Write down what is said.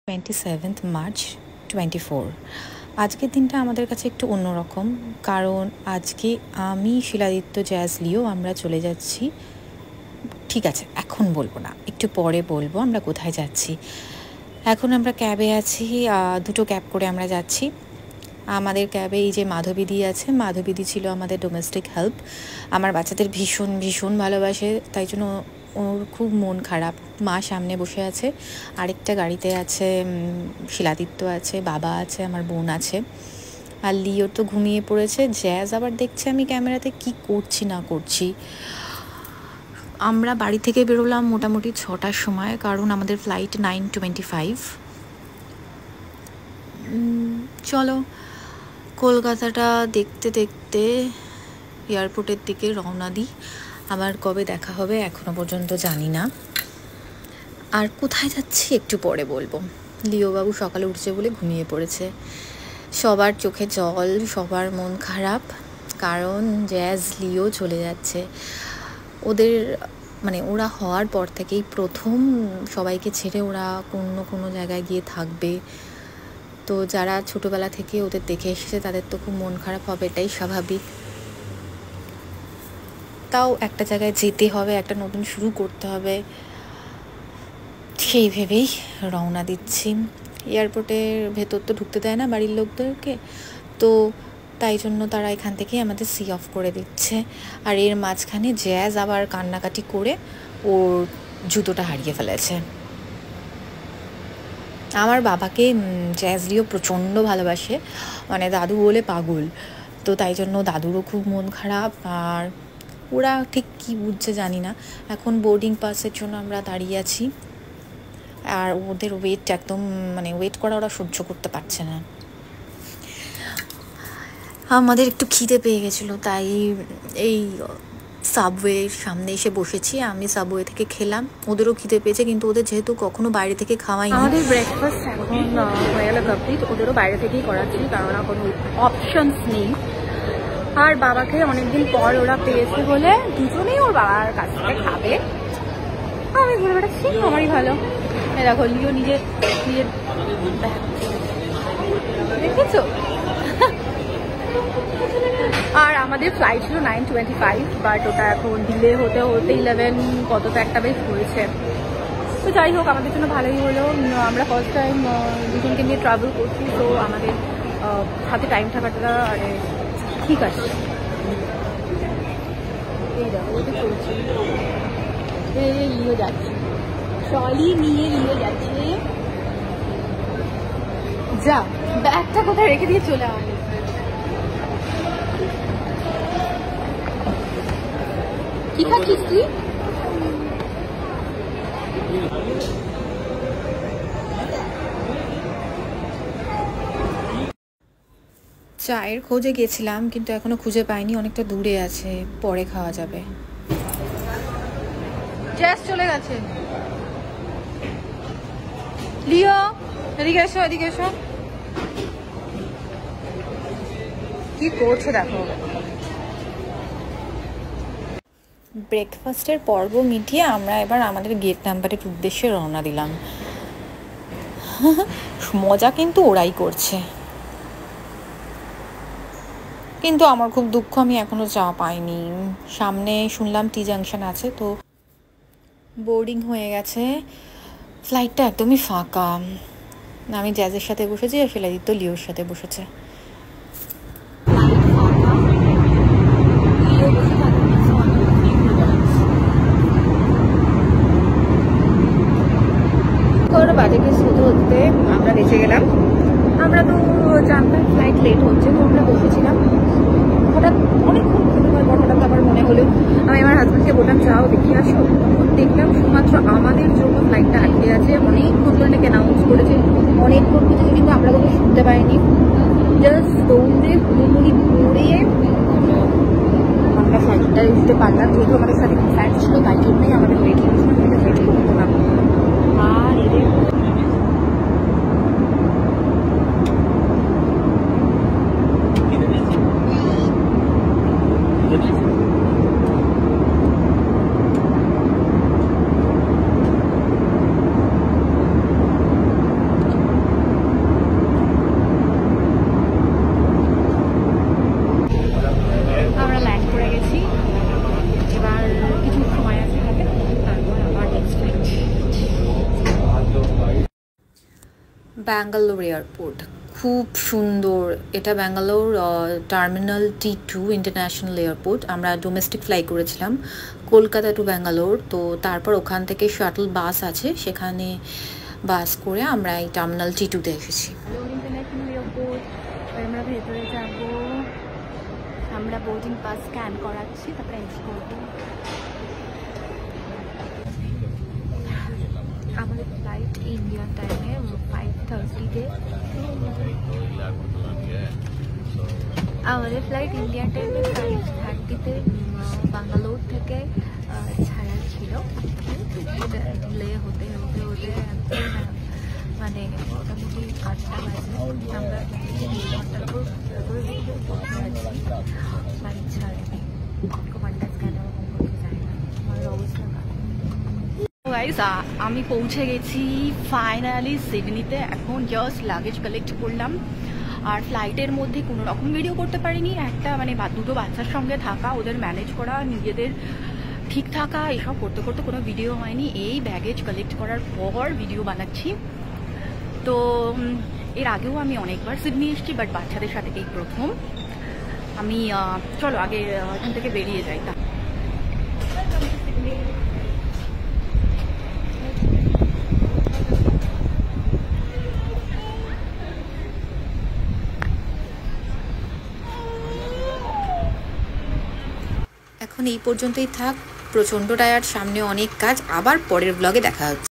27th March 24। আজকের দিনটা আমাদের কাছে একটু অন্যরকম, কারণ আজকে আমি শিলাদিত্য জ্যাজ লিও আমরা চলে যাচ্ছি। ঠিক আছে, এখন বলবো না, একটু পরে বলবো আমরা কোথায় যাচ্ছি। এখন আমরা ক্যাবে আছি, দুটো ক্যাব করে আমরা যাচ্ছি। আমাদের ক্যাবে এই যে মাধবীদি আছে, মাধবীদি ছিল আমাদের ডোমেস্টিক হেল্প। আমার বাচ্চাদের ভীষণ ভীষণ ভালোবাসে, তাই জন্য ওর খুব মন খারাপ। মা সামনে বসে আছে, আরেকটা গাড়িতে আছে শিলাদিত্য আছে, বাবা আছে, আমার বোন আছে, আর লিওর তো ঘুমিয়ে পড়েছে। জ্যাজ আবার দেখছে আমি ক্যামেরাতে কি করছি না করছি। আমরা বাড়ি থেকে বেরোলাম মোটামুটি 6টার সময়, কারণ আমাদের ফ্লাইট 9:25। চলো কলকাতাটা দেখতে দেখতে এয়ারপোর্টের দিকে রওনা দিই। আবার কবে দেখা হবে এখনো পর্যন্ত জানি না, আর কোথায় যাচ্ছি একটু পরে বলবো। লিওবাবু সকালে উঠছে বলে ঘুমিয়ে পড়েছে। সবার চোখে জল, সবার মন খারাপ, কারণ জ্যাজ লিও চলে যাচ্ছে। ওদের ওরা হওয়ার পর থেকেই প্রথম সবাইকে ছেড়ে ওরা কোনো জায়গায় গিয়ে থাকবে। তো যারা ছোটোবেলা থেকে ওদের দেখে এসেছে তাদের তো খুব মন খারাপ হবে, এটাই স্বাভাবিক। তাও একটা জায়গায় যেতে হবে, একটা নতুন শুরু করতে হবে, সেই ভেবেই রওনা দিচ্ছি। এয়ারপোর্টের ভেতর তো ঢুকতে দেয় না বাড়ির লোকদেরকে, তো তাই জন্য তারা এখান থেকেই আমাদের সি অফ করে দিচ্ছে। আর এর মাঝখানে জ্যাজ আবার কান্নাকাটি করে ওর জুতোটা হারিয়ে ফেলেছে। আমার বাবাকে জ্যাজ লিও প্রচণ্ড ভালোবাসে, দাদু বলে পাগল, তো তাই জন্য দাদুরও খুব মন খারাপ। আর ওরা ঠিক কী বুঝছে জানি না। এখন বোর্ডিং পাসের জন্য আমরা দাঁড়িয়ে আছি, আর ওদের ওয়েট একদম ওয়েট করা ওরা সহ্য করতে পারছে না। আমাদের একটু খিদে পেয়ে গেছিলো, তাই এই সাবওয়ের সামনে এসে বসেছি। আমি সাবওয়ে থেকে খেলাম, ওদেরও খিদে পেয়েছে, কিন্তু ওদের যেহেতু কখনো বাইরে থেকে খাওয়াই না। আমাদের ব্রেকফাস্ট এখন হয়ে গেল কমপ্লিট, ওদেরও বাইরে থেকেই করাচ্ছি, কারণ কোনো অপশনস নেই। আর বাবাকে অনেকদিন পর ওরা পেয়েছে বলে দুজনেই ওর বাবার কাছ থেকে খাবে। আমি ঘুরে বেড়াচ্ছি, আমারই ভালো। দেখো লিও নিজের দেখেছো। আর আমাদের ফ্লাইট ছিল 9:25, বাট ওটা এখন ডিলে হতে হতে 11 কতটা একটা বেশ হয়েছে। তো যাই হোক, আমাদের জন্য ভালোই হলো। আমরা ফার্স্ট টাইম দুজনকে নিয়ে ট্রাভেল করছি, তো আমাদের হাতে টাইম থাকাটা ঠিক আছে। এই দেখো ওই তো চলছে, লিও যাচ্ছে, ট্রলি নিয়ে লিও যাচ্ছে। যা, ব্যাগটা কোথায় রেখে দিয়ে চলে আয়। কি খাচ্ছিস তুই? চায়ের খোঁজে গেছিলাম, কিন্তু এখনো খুঁজে পাইনি, অনেকটা দূরে আছে, পরে খাওয়া যাবে। জ্যাজ চলে গেছে। লিও এদিকে এসো, এদিকে এসো। কি করছে দেখো। ব্রেকফাস্টের পর্ব মিটিয়ে আমরা এবার আমাদের গেট নাম্বারের উদ্দেশ্যে রওনা দিলাম। মজা কিন্তু ওরাই করছে, কিন্তু আমার খুব দুঃখ, আমি এখনো যাওয়া পাইনি। সামনে শুনলাম টি জাংশন আছে, তো বোর্ডিং হয়ে গেছে, ফ্লাইটটা একদমই ফাঁকা। আমি জ্যাজের সাথে বসেছি, আর শিলাদিত্য লিওর সাথে বসেছে। বাজে কেস হতে হতে আমরা বেঁচে গেলাম। আমরা তো জানতাম ফ্লাইট লেট হচ্ছে, তো আমরা বসেছিলাম। হঠাৎ অনেকক্ষণ হঠাৎ আমার মনে হলো, আমি আমার হাজব্যান্ডকে বললাম যাও দেখে আসো। দেখলাম শুধুমাত্র আমাদের জন্য ফ্লাইটটা আটকে আছে। অনেকক্ষণ ধরে নাকি অ্যানাউন্স করেছে, অনেকক্ষণ পর্যন্ত, কিন্তু আমরা কোনো শুনতে পাইনি। জাস্ট দৌড়ে হুড়মুড়ি পড়ে আমরা ফ্লাইটটা উঠতে পারলাম। যেহেতু আমাদের সাথে ফ্লাইট ছিল, তাই জন্যই আমাদের ওয়েট করতো না। আর এদের ব্যাঙ্গালোর এয়ারপোর্ট খুব সুন্দর। এটা Bangalore terminal T2 international airport. আমরা ডোমেস্টিক ফ্লাই করেছিলাম কলকাতা টু ব্যাঙ্গালোর, তো তারপর ওখান থেকে শাটল বাস আছে, সেখানে বাস করে আমরা এই টার্মিনাল T2-তে এসেছি। ইন্টারন্যাশনাল এয়ারপোর্ট, আমরা ভেতরে যাব। আমরা বোর্ডিং পাস স্ক্যান করাচ্ছি, তারপরে এন্ট্রি করব। আমাদের ফ্লাইট ইন্ডিয়ান টাইমে 5:30-তে। আমাদের ফ্লাইট ইন্ডিয়ান টাইমে 5:30-তে ব্যাঙ্গালোর থেকে ছাড়া ছিল। ডিলে হতে হতে হতে মানে মোটামুটি 8টা বাজে। আমরা 2 ঘন্টার পর ফ্লাইট ছাড়বে। কমান্ডার স্ক্যান ওরকম করতে যায় না, আমাদের অবস্থা গাইস। আমি পৌঁছে গেছি ফাইনালি সিডনিতে। এখন জাস্ট লাগেজ কালেক্ট করলাম, আর ফ্লাইটের মধ্যে কোনো রকম ভিডিও করতে পারিনি। একটা মানে দুটো বাচ্চার সঙ্গে থাকা, ওদের ম্যানেজ করা, নিজেদের ঠিক থাকা, এসব করতে করতে কোনো ভিডিও হয়নি। এই ব্যাগেজ কালেক্ট করার পর ভিডিও বানাচ্ছি। তো এর আগেও আমি অনেকবার সিডনি এসেছি, বাট বাচ্চাদের সাথে এই প্রথম। আমি চলো আগে এখান থেকে বেরিয়ে যাই। এখন এই পর্যন্তই থাক, প্রচণ্ড টায়ার্ড, সামনে অনেক কাজ, আবার পরের ব্লগে দেখা হচ্ছে।